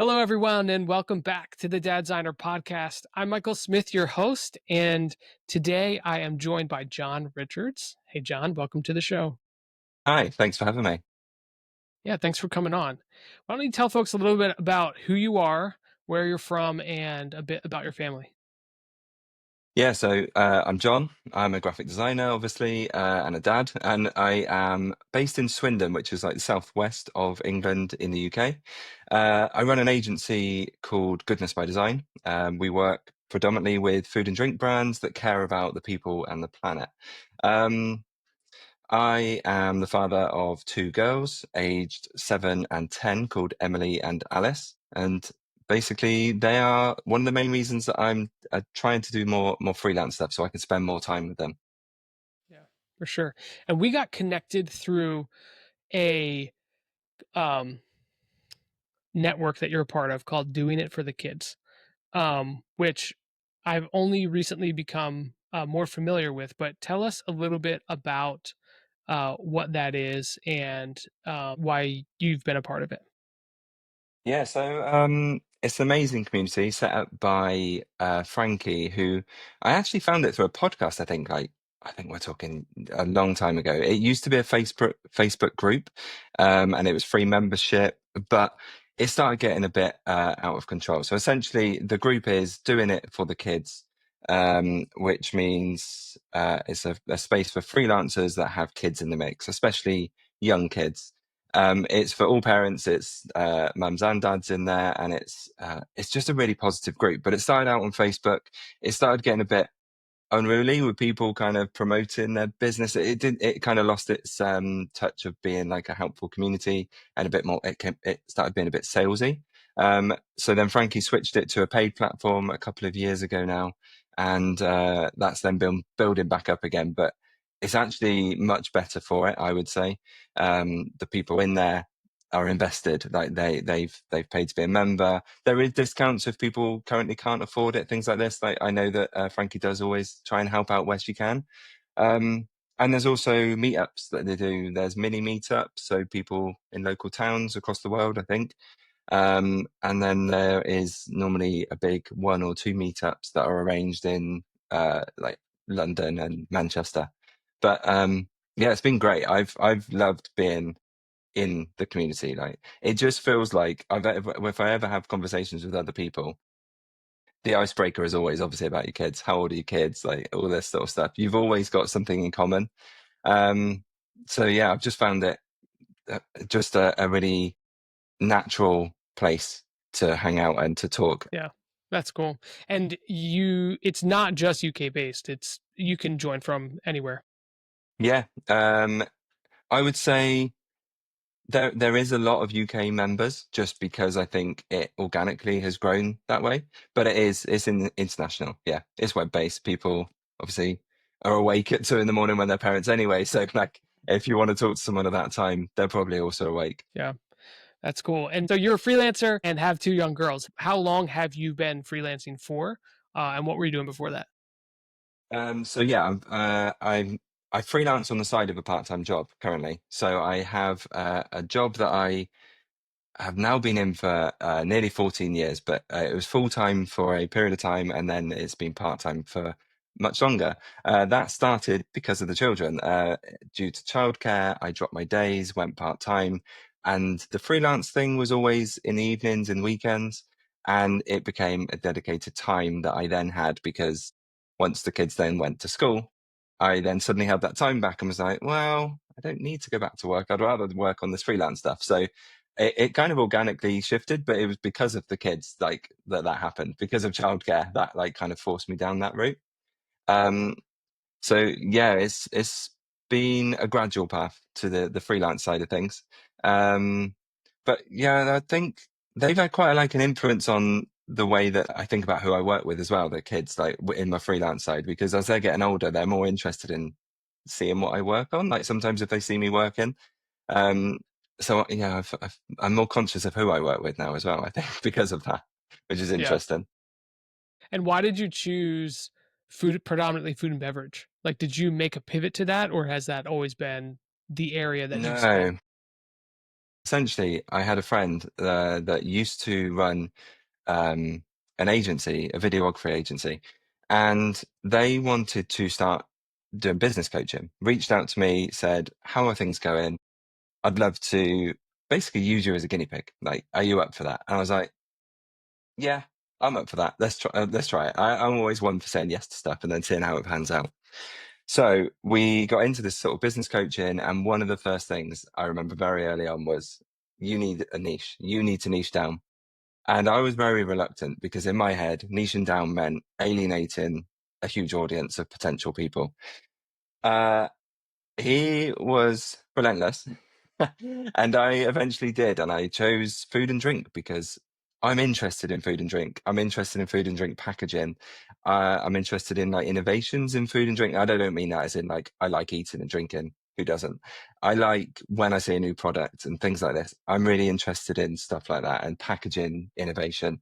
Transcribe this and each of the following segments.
Hello, everyone, and welcome back to the Dadsigner podcast. I'm Michael Smith, your host, and today I am joined by Jon Richards. Hey, Jon, welcome to the show. Hi, thanks for having me. Yeah, thanks for coming on. Why don't you tell folks a little bit about who you are, where you're from, and a bit about your family? I'm John. I'm a graphic designer, obviously, and a dad, and I am based in Swindon, which is like the southwest of England in the UK. I run an agency called Goodness by Design. We work predominantly with food and drink brands that care about the people and the planet. Um, I am the father of two girls, aged 7 and 10, called Emily and Alice. And basically, they are one of the main reasons that I'm trying to do more freelance stuff so I can spend more time with them. Yeah, for sure. And we got connected through a um, network that you're a part of called Doing It for the Kids, which I've only recently become more familiar with. But tell us a little bit about what that is and why you've been a part of it. It's an amazing community set up by Frankie, who I actually found it through a podcast. I think we're talking a long time ago. It used to be a Facebook group, and it was free membership, but it started getting a bit out of control. So essentially, the group is doing it for the kids, which means it's a space for freelancers that have kids in the mix, especially young kids. It's for all parents. It's mums and dads in there, and it's just a really positive group. But it started out on Facebook. It started getting a bit unruly with people kind of promoting their business. It kind of lost its touch of being like a helpful community and a bit more. It started being a bit salesy. So then Frankie switched it to a paid platform a couple of years ago now, and that's then been building back up again. But it's actually much better for it, I would say. The people in there are invested, like they've paid to be a member. There is discounts if people currently can't afford it, things like this. Like I know that Frankie does always try and help out where she can. um and there's also meetups that they do. There's mini meetups, so people in local towns across the world, I think. And then there is normally a big one or two meetups that are arranged in like London and Manchester. But yeah, it's been great. I've loved being in the community. Like it just feels like if I ever have conversations with other people, the icebreaker is always obviously about your kids. How old are your kids? Like all this sort of stuff. You've always got something in common. Um, so yeah, I've just found it just a really natural place to hang out and to talk. Yeah, that's cool. And it's not just UK based. It's you can join from anywhere. Yeah, I would say there is a lot of UK members just because I think it organically has grown that way. But it's international. Yeah, it's web based. People obviously are awake at 2 in the morning when they're parents anyway. So like if you want to talk to someone at that time, they're probably also awake. Yeah, that's cool. And so you're a freelancer and have two young girls. How long have you been freelancing for? And what were you doing before that? So yeah, I freelance on the side of a part-time job currently. So I have a job that I have now been in for nearly 14 years, but it was full time for a period of time, and then it's been part time for much longer. That started because of the children. Due to childcare, I dropped my days, went part time, and the freelance thing was always in the evenings and weekends. And it became a dedicated time that I then had because once the kids then went to school, I then suddenly had that time back and was like, well, I don't need to go back to work. I'd rather work on this freelance stuff. So it kind of organically shifted, but it was because of the kids like that happened because of childcare that like kind of forced me down that route. Um, so yeah, it's been a gradual path to the freelance side of things. Um, but yeah, I think they've had quite like an influence on the way that I think about who I work with as well. The kids like in my freelance side, because as they're getting older, they're more interested in seeing what I work on. Like sometimes if they see me working. Um, so yeah, I'm more conscious of who I work with now as well, I think, because of that, which is Yeah. interesting. And why did you choose predominantly food and beverage? Like, did you make a pivot to that, or has that always been the area that you've spent? No, essentially, I had a friend that used to run um, an agency, a videography agency, and they wanted to start doing business coaching. Reached out to me, said, "How are things going? I'd love to basically use you as a guinea pig. Like, are you up for that?" And I was like, "Yeah, I'm up for that. Let's try. Let's try it." I'm always one for saying yes to stuff and then seeing how it pans out. So we got into this sort of business coaching, and one of the first things I remember very early on was, "You need a niche. You need to niche down." And I was very reluctant because in my head, niching down meant alienating a huge audience of potential people. Uh, he was relentless. And I eventually did. And I chose food and drink because I'm interested in food and drink. I'm interested in food and drink packaging. I'm interested in like innovations in food and drink. I don't mean that as in like I like eating and drinking. Who doesn't? I like when I see a new product and things like this. I'm really interested in stuff like that and packaging innovation.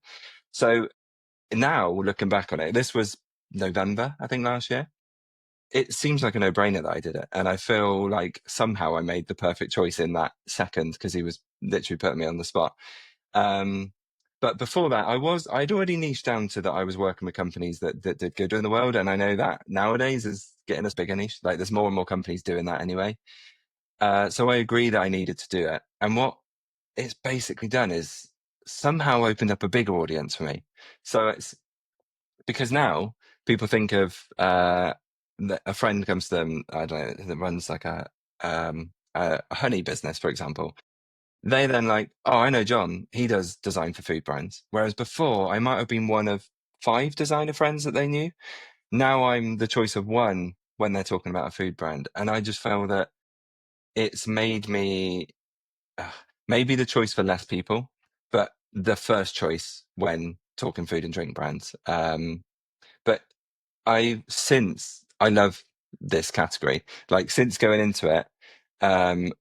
So now looking back on it, this was November, I think, last year. It seems like a no-brainer that I did it. And I feel like somehow I made the perfect choice in that second because he was literally putting me on the spot. Um, but before that, I'd already niched down to that I was working with companies that did good in the world. And I know that nowadays is getting us bigger niche. Like there's more and more companies doing that anyway. So I agree that I needed to do it. And what it's basically done is somehow opened up a bigger audience for me. So it's because now people think of a friend comes to them, I don't know, that runs like a honey business, for example. They then like, oh, I know John. He does design for food brands. Whereas before, I might have been one of five designer friends that they knew. Now I'm the choice of one when they're talking about a food brand, and I just feel that it's made me uh, maybe the choice for less people, but the first choice when talking food and drink brands. But since I love this category, like since going into it, um,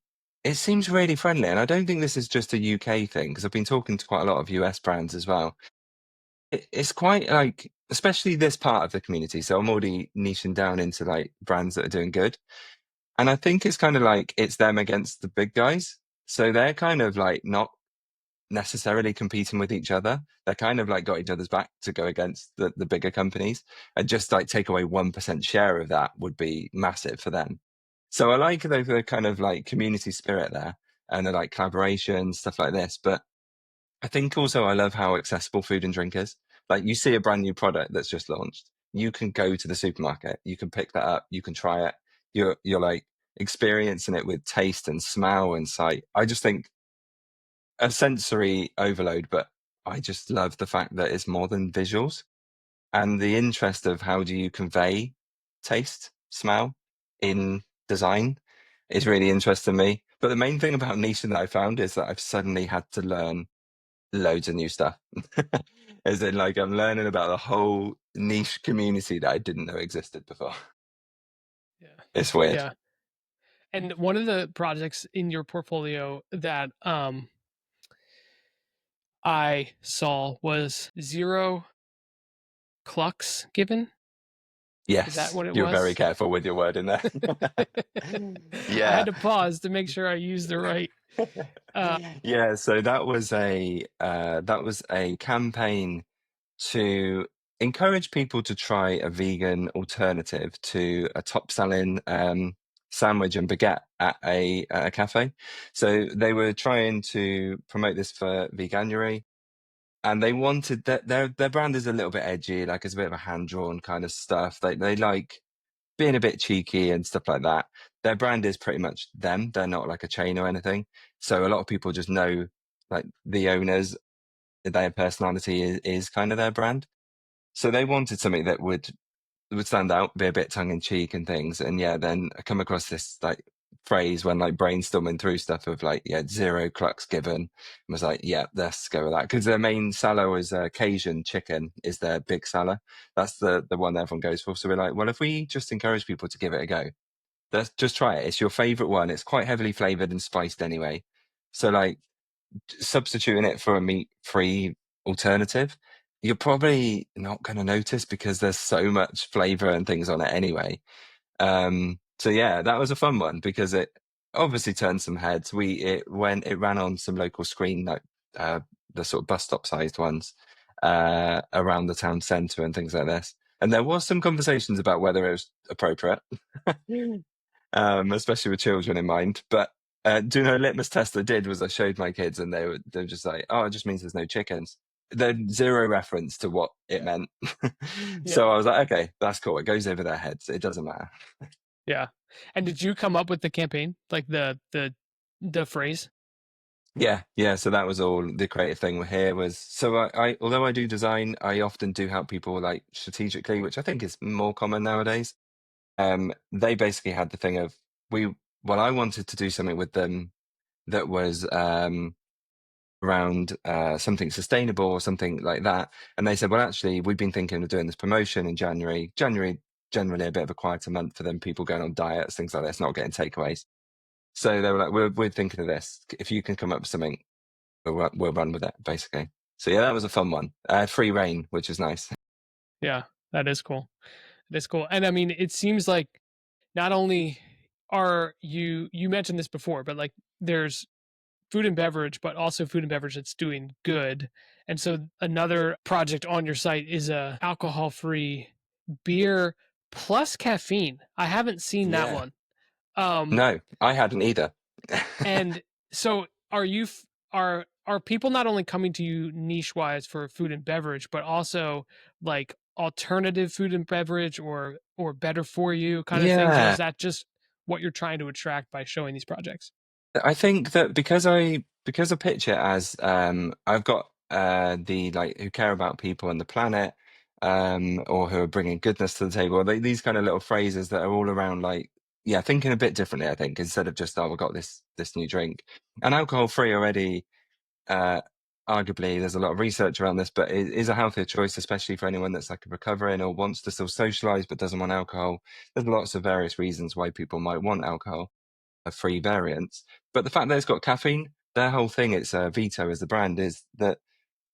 it seems really friendly. And I don't think this is just a UK thing because I've been talking to quite a lot of US brands as well. It's quite like, especially this part of the community. So I'm already niching down into like brands that are doing good. And I think it's kind of like it's them against the big guys. So they're kind of like not necessarily competing with each other. They're kind of like got each other's back to go against the bigger companies and just like take away 1% share of that would be massive for them. So I like the kind of like community spirit there and the like collaboration, stuff like this. But I think also I love how accessible food and drink is. Like you see a brand new product that's just launched, you can go to the supermarket, you can pick that up, you can try it. You're like experiencing it with taste and smell and sight. I just think a sensory overload, but I just love the fact that it's more than visuals and the interest of how do you convey taste, smell in design is really interesting to me. But the main thing about niching that I found is that I've suddenly had to learn loads of new stuff. As in, like, I'm learning about the whole niche community that I didn't know existed before. Yeah. It's weird. Yeah. And one of the projects in your portfolio that I saw was zero clucks given. Is that Yes, what it you're very was? careful with your word in there. I had Yeah. to pause to make sure I used the right. Uh, Yeah, so that was a campaign to encourage people to try a vegan alternative to a top selling sandwich and baguette at a cafe. So they were trying to promote this for Veganuary, and they wanted that their brand is a little bit edgy, like it's a bit of a hand drawn kind of stuff. They like being a bit cheeky and stuff like that. Their brand is pretty much them. They're not like a chain or anything. So a lot of people just know like the owners, their personality is kind of their brand. So they wanted something that would stand out, be a bit tongue in cheek and things. And yeah, then I come across this like phrase when like brainstorming through stuff of like, yeah, zero clucks given. And was like, yeah, let's go with that. Because their main seller was Cajun chicken is their big seller. That's the one everyone goes for. So we're like, well, if we just encourage people to give it a go, let's just try it. It's your favorite one. It's quite heavily flavored and spiced anyway. So like substituting it for a meat-free alternative, you're probably not going to notice because there's so much flavor and things on it anyway. So yeah, that was a fun one because obviously turned some heads. It ran on some local screen, like uh, the sort of bus stop sized ones around the town centre and things like this. And there was some conversations about whether it was appropriate, especially with children in mind. But do you know, a litmus test I did was I showed my kids, and they were just like, "Oh, it just means there's no chickens." There's zero reference to what it meant. Yeah. So I was like, "Okay, that's cool. It goes over their heads. It doesn't matter." Yeah. And did you come up with the campaign, like the phrase? Yeah, yeah. So that was all the creative thing here was. So although I do design, I often do help people like strategically, which I think is more common nowadays. They basically had the thing of we. Well, I wanted to do something with them that was around something sustainable or something like that, and they said, well, actually, we've been thinking of doing this promotion in January. January generally a bit of a quieter month for them, people going on diets, things like this, not getting takeaways. So they were like, we're thinking of this. If you can come up with something, we'll run with it, basically. So yeah, that was a fun one. Free reign, which is nice. Yeah, that is cool. That's cool. And I mean, it seems like not only are you mentioned this before, but like there's food and beverage, but also food and beverage that's doing good. And so another project on your site is a alcohol-free beer plus caffeine. I haven't seen that Yeah. one. Um, No, I hadn't either. and so are people not only coming to you niche wise for food and beverage, but also like alternative food and beverage or better for you kind of things, or is Yeah, that just what you're trying to attract by showing these projects? I think that because I pitch it as I've got the like who care about people and the planet, or who are bringing goodness to the table. These kind of little phrases that are all around like yeah, thinking a bit differently. I think instead of just oh, we've got this new drink and alcohol free already. Uh, Arguably, there's a lot of research around this, but it is a healthier choice, especially for anyone that's like recovering or wants to still socialize but doesn't want alcohol. There's lots of various reasons why people might want alcohol, free variants. But the fact that it's got caffeine, their whole thing, it's Vito as the brand, is that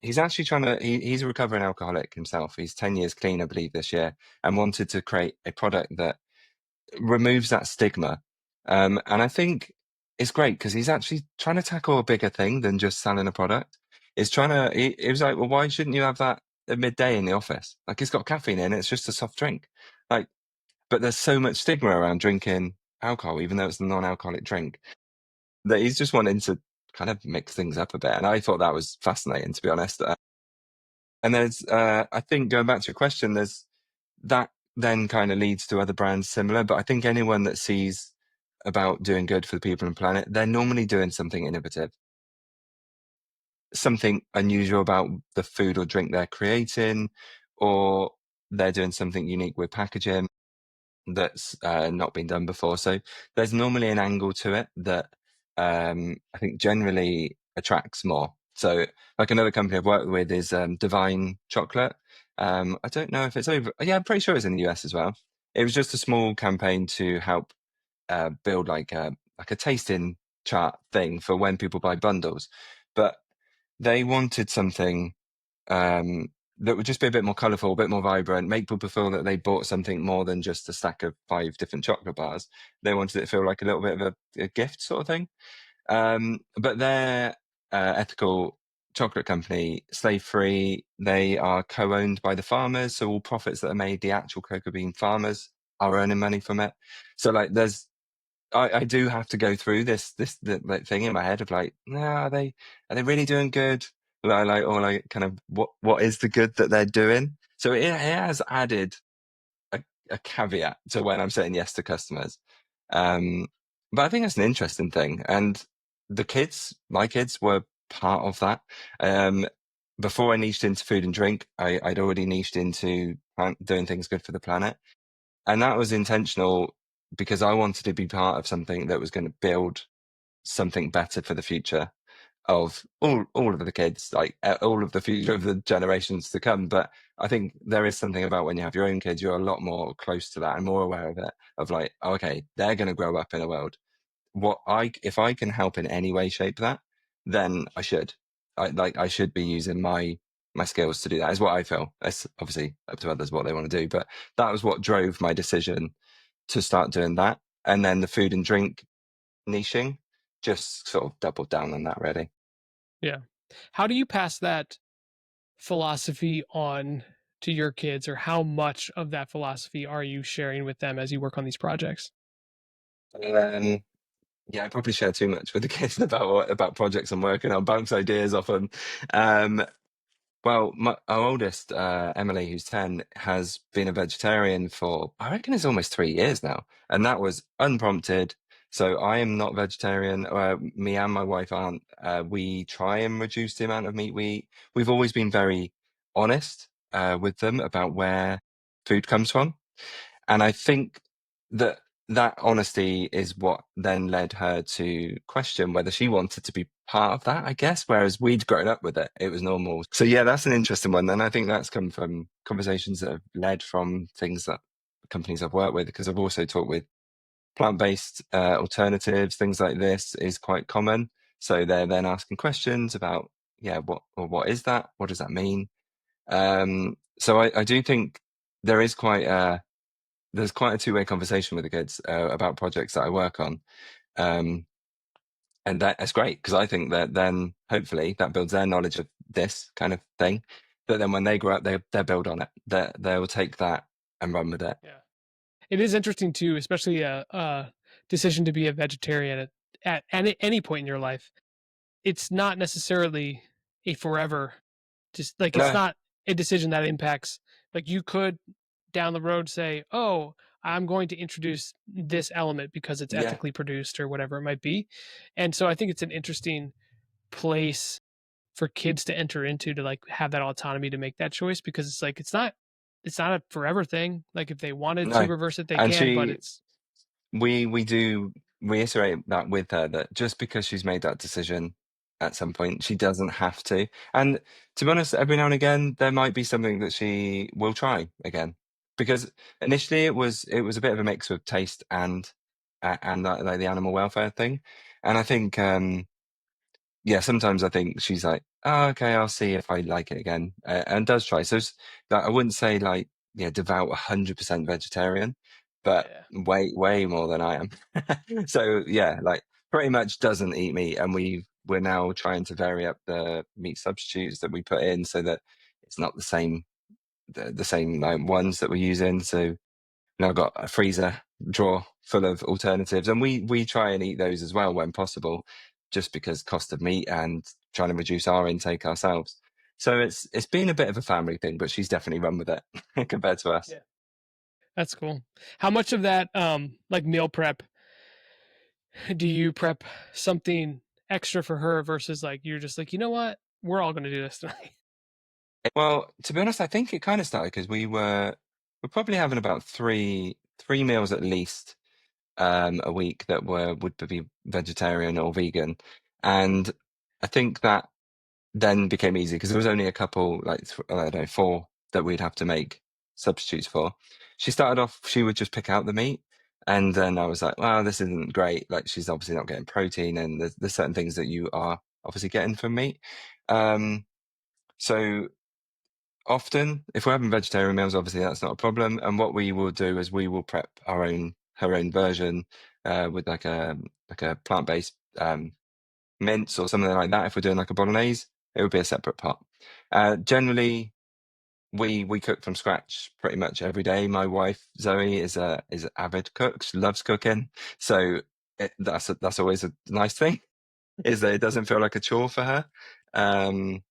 he's actually he's a recovering alcoholic himself. He's 10 years clean, I believe, this year, and wanted to create a product that removes that stigma. And I think it's great because he's actually trying to tackle a bigger thing than just selling a product. It's trying to, he was like, well, why shouldn't you have that at midday in the office? Like it's got caffeine in it, it's just a soft drink. Like, but there's so much stigma around drinking alcohol, even though it's a non-alcoholic drink, that he's just wanting to kind of mix things up a bit. And I thought that was fascinating, to be honest. And I think going back to your question, there's that then kind of leads to other brands similar. But I think anyone that sees about doing good for the people and planet, they're normally doing something innovative, something unusual about the food or drink they're creating, or they're doing something unique with packaging that's not been done before. So there's normally an angle to it that I think generally attracts more. So like another company I've worked with is Divine Chocolate. I don't know if it's over. Yeah, I'm pretty sure it's in the US as well. It was just a small campaign to help build like a tasting chart thing for when people buy bundles, but they wanted something that would just be a bit more colourful, a bit more vibrant, make people feel that they bought something more than just a stack of 5 different chocolate bars. They wanted it to feel like a little bit of a gift sort of thing. But they're ethical chocolate company, slave free. They are co-owned by the farmers, so all profits that are made, the actual cocoa bean farmers are earning money from it. So like, I do have to go through like thing in my head of like, nah, are they really doing good? Or like kind of what is the good that they're doing? So it has added a, a caveat to when I'm saying yes to customers. Um, but I think that's an interesting thing. And my kids were part of that. Um, Before I niched into food and drink, I'd already niched into doing things good for the planet. And that was intentional because I wanted to be part of something that was going to build something better for the future of all of the kids, like all of the future of the generations to come. But I think there is something about when you have your own kids, you're a lot more close to that and more aware of it. Of like, okay, they're going to grow up in a world. If I can help in any way, shape that, then I should. I should be using my skills to do that. Is what I feel. It's obviously up to others what they want to do, but that was what drove my decision to start doing that. And then the food and drink. niching, just sort of doubled down on that really. Yeah. How do you pass that philosophy on to your kids, or how much of that philosophy are you sharing with them as you work on these projects? Um, yeah, I probably share too much with the kids about projects I'm working on, bounce ideas off them. Um, Well, our oldest, Emily, who's 10, has been a vegetarian for, I reckon it's almost 3 years now. And that was unprompted. So I am not vegetarian. Me and my wife aren't. We try and reduce the amount of meat we eat. We've always been very honest, with them about where food comes from. And I think that that honesty is what then led her to question whether she wanted to be part of that, I guess, whereas we'd grown up with it. It was normal. So yeah, that's an interesting one. And I think that's come from conversations that have led from things that companies I've worked with, because I've also talked with plant-based alternatives, things like this is quite common. So they're then asking questions about, yeah, what is that? What does that mean? So I do think there is there's quite a two-way conversation with the kids about projects that I work on. Um, and that's great, because I think that then hopefully that builds their knowledge of this kind of thing. That then when they grow up, they'll build on it. They will take that and run with it. Yeah. It is interesting too, especially a decision to be a vegetarian at any point in your life. It's not necessarily a forever, just like it's No, not a decision that impacts, like you could down the road say, oh, I'm going to introduce this element because it's yeah, ethically produced or whatever it might be. And so I think it's an interesting place for kids to enter into, to like have that autonomy to make that choice, because it's like it's not a forever thing. Like if they wanted to no. reverse it they And can, but she, it's we do reiterate that with her, that just because she's made that decision at some point, she doesn't have to. And to be honest, every now and again, there might be something that she will try again, because initially it was a bit of a mix of taste and that, like the animal welfare thing. And I think yeah, sometimes I think she's like, oh, okay, I'll see if I like it again, and does try. So like, I wouldn't say like, yeah, devout 100% vegetarian, but yeah. way more than I am. So yeah, like pretty much doesn't eat meat, and we're now trying to vary up the meat substitutes that we put in so that it's not the same like ones that we're using. So now I've got a freezer drawer full of alternatives, and we try and eat those as well when possible, just because cost of meat and trying to reduce our intake ourselves. So it's been a bit of a family thing, but she's definitely run with it compared to us. Yeah. That's cool. How much of that like meal prep do you prep something extra for her versus like you're just like, you know what? We're all gonna do this tonight. Well, to be honest, I think it kind of started because we're probably having about three meals at least a week that would be vegetarian or vegan, and I think that then became easy because there was only a couple, like I don't know, four that we'd have to make substitutes for. She started off, she would just pick out the meat, and then I was like, well, this isn't great. Like she's obviously not getting protein, and there's certain things that you are obviously getting from meat. Um, so often, if we're having vegetarian meals, obviously that's not a problem. And what we will do is we will prep her own version with like a plant based mince or something like that. If we're doing like a bolognese, it would be a separate pot. Generally, we cook from scratch pretty much every day. My wife Zoe is an avid cook. She loves cooking, so that's always a nice thing. Is that it doesn't feel like a chore for her. Um,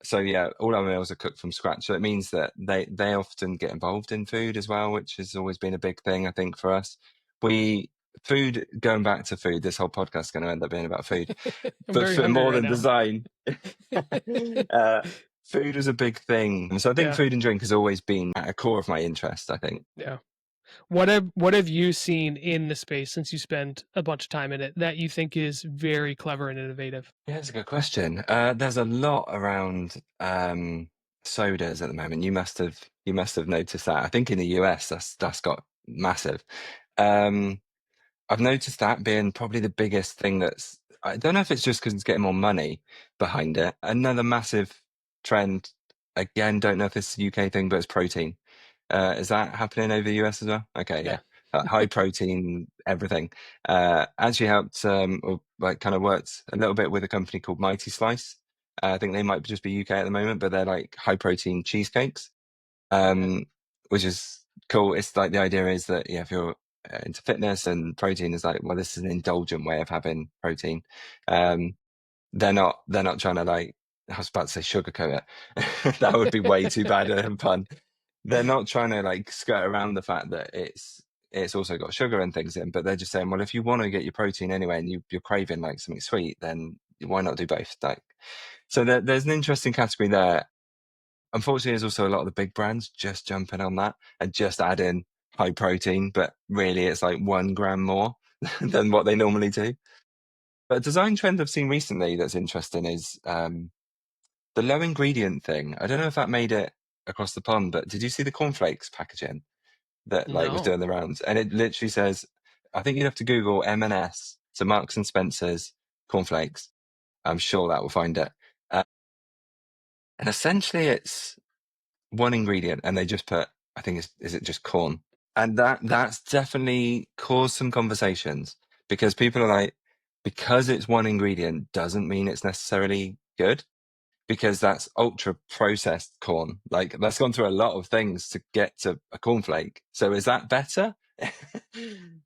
so yeah, all our meals are cooked from scratch. So it means that they often get involved in food as well, which has always been a big thing, I think, for us. We food going back to food. This whole podcast is going to end up being about food, I'm but very for hungry more right than now. design. uh, Food is a big thing. So I think Yeah. food and drink has always been at a core of my interest, I think. Yeah. What have you seen in the space since you spent a bunch of time in it that you think is very clever and innovative? Yeah, that's a good question. There's a lot around sodas at the moment. You must have noticed that. I think in the US that's got massive. Um, I've noticed that being probably the biggest thing that's, I don't know if it's just because it's getting more money behind it. Another massive trend, again, don't know if this is a UK thing, but it's protein. Is that happening over the US as well? Okay, Yeah. yeah. high protein, everything. Actually helped, or like kind of worked a little bit with a company called Mighty Slice. I think they might just be UK at the moment, but they're like high protein cheesecakes, Okay. um, which is cool. It's like the idea is that yeah, if you're into fitness and protein is like, well, this is an indulgent way of having protein. Um, they're not trying to like, I was about to say sugarcoat it. That would be way too bad a pun. They're not trying to like skirt around the fact that it's also got sugar and things in, but they're just saying, well, if you want to get your protein anyway and you're craving like something sweet, then why not do both? Like, so there's an interesting category there. Unfortunately, there's also a lot of the big brands just jumping on that and just adding high protein, but really it's like 1 gram more than what they normally do. But a design trend I've seen recently that's interesting is the low ingredient thing. I don't know if that made it across the pond, but did you see the cornflakes packaging that like was No. doing the rounds? And it literally says, I think you'd have to Google M&S, so Marks and Spencer's cornflakes. I'm sure that will find it. Uh, and essentially, it's one ingredient, and they just put, I think it's, is it just corn? And that's definitely caused some conversations because people are like, because it's one ingredient doesn't mean it's necessarily good, because that's ultra processed corn. Like that's gone through a lot of things to get to a cornflake. So is that better?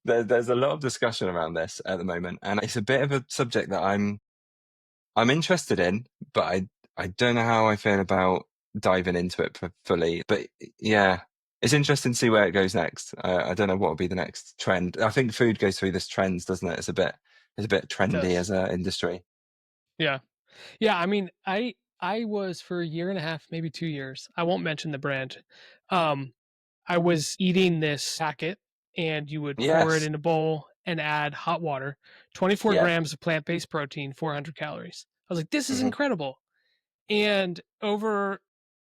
There's a lot of discussion around this at the moment, and it's a bit of a subject that I'm interested in, but I don't know how I feel about diving into it fully. But yeah, it's interesting to see where it goes next. I don't know what will be the next trend. I think food goes through this trends, doesn't it? It's a bit It trendy does. as an industry. Yeah. Yeah, I mean, I was for a year and a half, maybe 2 years. I won't mention the brand. Um, I was eating this packet and you would pour it Yes. in a bowl and add hot water, 24 Yeah. grams of plant-based protein, 400 calories. I was like, this is Hmm. incredible. And over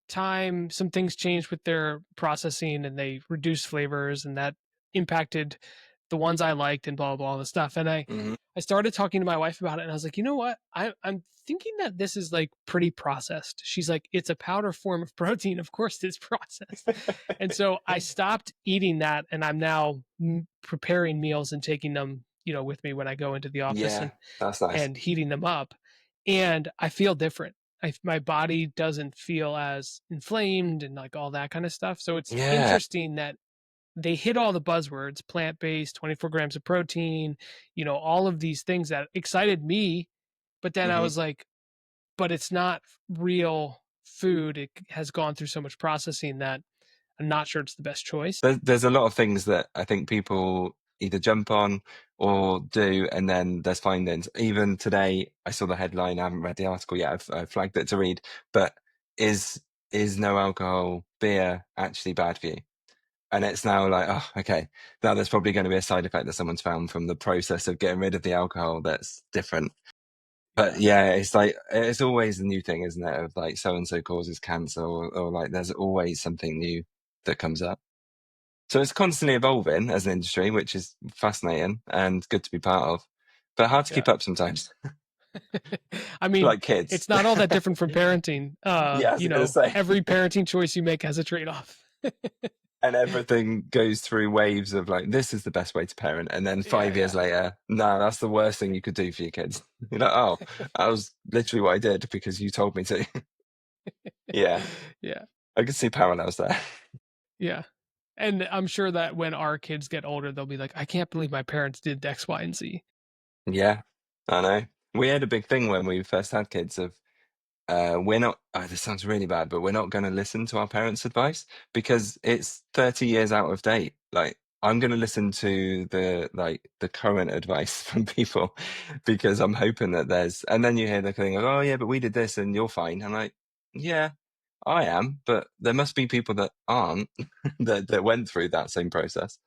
time, some things changed with their processing and they reduced flavors and that impacted the ones I liked and blah, blah, blah, all the stuff. And Hmm. I started talking to my wife about it and I was like, you know what? I'm thinking that this is like pretty processed. She's like, it's a powder form of protein. Of course it's processed. And so I stopped eating that and I'm now preparing meals and taking them, with me when I go into the office Yeah, that's nice. and heating them up. And I feel different. My body doesn't feel as inflamed and like all that kind of stuff. So it's Yeah. interesting that they hit all the buzzwords: plant based, 24 grams of protein, all of these things that excited me. But then I Hmm. was like, but it's not real food. It has gone through so much processing that I'm not sure it's the best choice. There's a lot of things that I think people either jump on or do, and then there's findings. Even today, I saw the headline. I haven't read the article yet. I've flagged it to read. But is is no alcohol beer actually bad for you? And it's now like, oh, okay. Now there's probably going to be a side effect that someone's found from the process of getting rid of the alcohol that's different. But Yeah. yeah, it's like it's always a new thing, isn't it? Of like so and so causes cancer, or like there's always something new that comes up. So it's constantly evolving as an industry, which is fascinating and good to be part of, but hard to Yeah. keep up sometimes. I mean, Like kids. it's not all that different from parenting. Yeah, I was going to say. Every parenting choice you make has a trade off. And everything goes through waves of like, this is the best way to parent. And then Yeah. 5 years Yeah. later, no, that's the worst thing you could do for your kids. You're like, oh, that was literally what I did because you told me to. Yeah, Yeah. I can see parallels there. Yeah. And I'm sure that when our kids get older, they'll be like, I can't believe my parents did X, Y, and Z. Yeah, I know. We had a big thing when we first had kids of we're not, this sounds really bad, but we're not going to listen to our parents' advice because it's 30 years out of date. Like, I'm going to listen to the current advice from people because I'm hoping that and then you hear the thing of, oh yeah, but we did this and you're fine. I'm like, yeah, I am, but there must be people that aren't that went through that same process.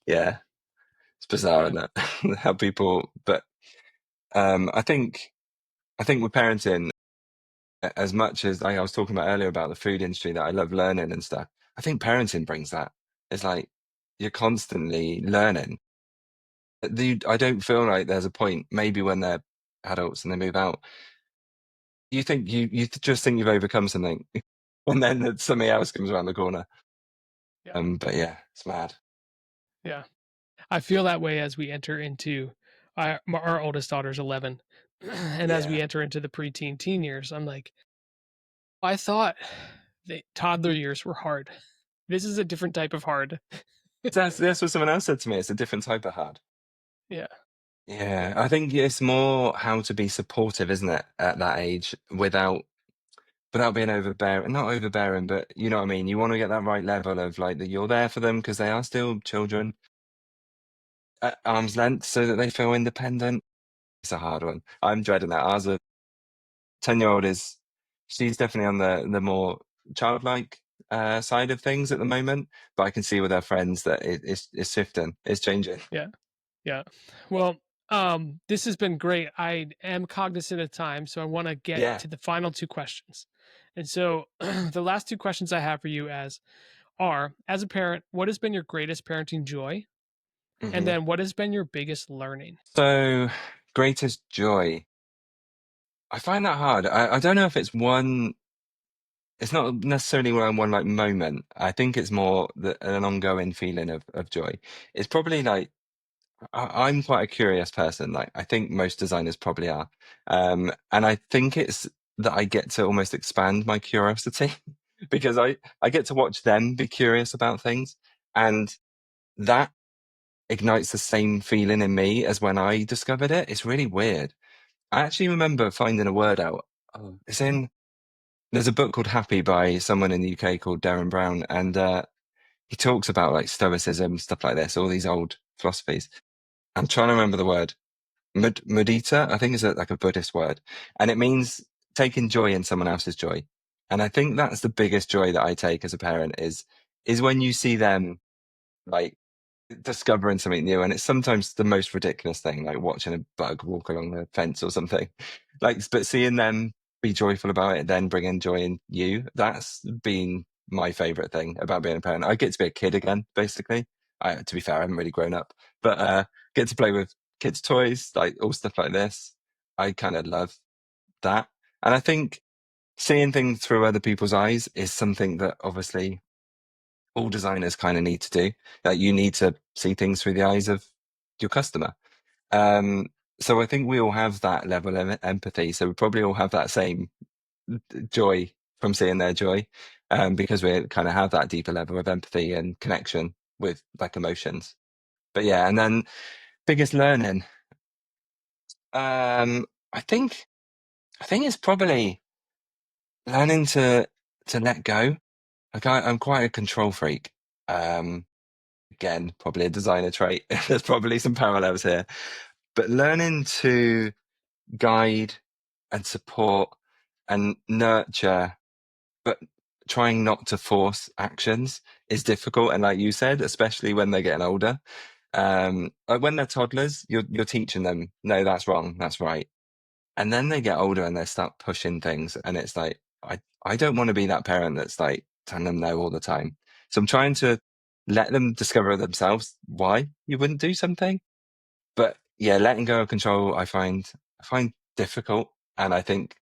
Yeah, it's bizarre, Yeah. isn't it? How people, but I think with parenting, as much as like I was talking about earlier about the food industry that I love learning and stuff, I think parenting brings that. It's like you're constantly learning. I don't feel like there's a point, maybe when they're adults and they move out, you think you just think you've overcome something, and then something else comes around the corner. Yeah. But yeah, it's mad. Yeah. I feel that way as we enter into our oldest daughter's 11, and as we Yeah. enter into the preteen teen years, I'm like, I thought the toddler years were hard. This is a different type of hard. That's what someone else said to me. It's a different type of hard. Yeah, Yeah, yeah, I think it's more how to be supportive, isn't it, at that age without being overbearing, not overbearing, but you know what I mean. You want to get that right level of like that you're there for them because they are still children at arm's length, so that they feel independent. It's a hard one. I'm dreading that. Ours, a 10-year-old is she's definitely on the more childlike side of things at the moment, but I can see with her friends that it's shifting, it's changing. yeah, yeah. Well, this has been great. I am cognizant of time, so I want to get Yeah. to the final two questions. And so, the last two questions I have for you as a parent, what has been your greatest parenting joy? And Hmm. then what has been your biggest learning? So, greatest joy. I find that hard. I don't know if it's one. It's not necessarily one like moment. I think it's more an ongoing feeling of joy. It's probably like I'm quite a curious person. Like I think most designers probably are, and I think it's that I get to almost expand my curiosity because I get to watch them be curious about things, and that ignites the same feeling in me as when I discovered it. It's really weird. I actually remember finding a word out. Oh, it's in. There's a book called Happy by someone in the UK called Darren Brown, and he talks about like stoicism, stuff like this, all these old philosophies. I'm trying to remember the word. Mudita, I think is like a Buddhist word, and it means taking joy in someone else's joy. And I think that's the biggest joy that I take as a parent is when you see them like discovering something new, and it's sometimes the most ridiculous thing, like watching a bug walk along the fence or something. Like, but seeing them be joyful about it, then bringing joy in you, that's been my favorite thing about being a parent. I get to be a kid again, basically. To be fair, I haven't really grown up, but get to play with kids' toys, like all stuff like this. I kind of love that, and I think seeing things through other people's eyes is something that obviously all designers kind of need to do. Like you need to see things through the eyes of your customer. Um, so I think we all have that level of empathy. So we probably all have that same joy from seeing their joy, because we kind of have that deeper level of empathy and connection with like emotions. But yeah, and then biggest learning. Um, I think I think it's probably learning to let go. Like I'm quite a control freak. Um, Again, probably a designer trait. There's probably some parallels here. But learning to guide and support and nurture, but trying not to force actions is difficult. And like you said, especially when they're getting older, like when they're toddlers, you're teaching them, no, that's wrong, that's right. And then they get older and they start pushing things, and it's like I don't want to be that parent that's like telling them no all the time. So I'm trying to let them discover themselves why you wouldn't do something. But yeah, letting go of control, I find difficult, and I think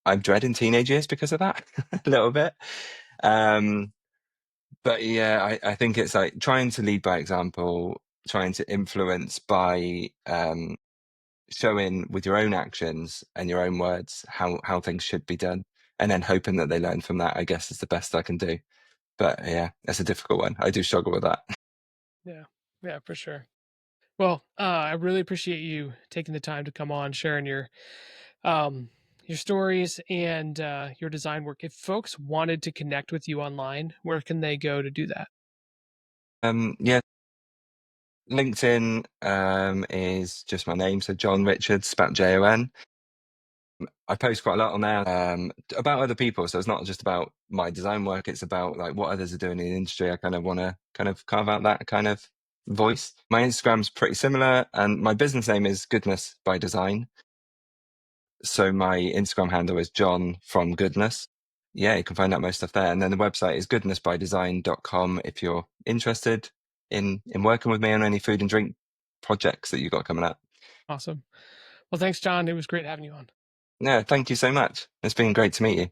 I'm dreading teenage years because of that a little bit. Um, but yeah, I think it's like trying to lead by example, trying to influence by showing with your own actions and your own words how things should be done, and then hoping that they learn from that. I guess is the best I can do. But yeah, that's a difficult one. I do struggle with that. Yeah, yeah, for sure. Well, I really appreciate you taking the time to come on, sharing um, your stories and your design work. If folks wanted to connect with you online, where can they go to do that? Yeah, LinkedIn is just my name, so Jon Richards, spelled Jon. I post quite a lot on there about other people, so it's not just about my design work. It's about like what others are doing in the industry. I kind of want to kind of carve out that kind of voice. My Instagram's pretty similar, and my business name is Goodness by Design. So my Instagram handle is John from Goodness. Yeah, you can find out most stuff there. And then the website is goodnessbydesign.com if you're interested in working with me on any food and drink projects that you've got coming up. Awesome. Well, thanks, John. It was great having you on. Yeah, thank you so much. It's been great to meet you.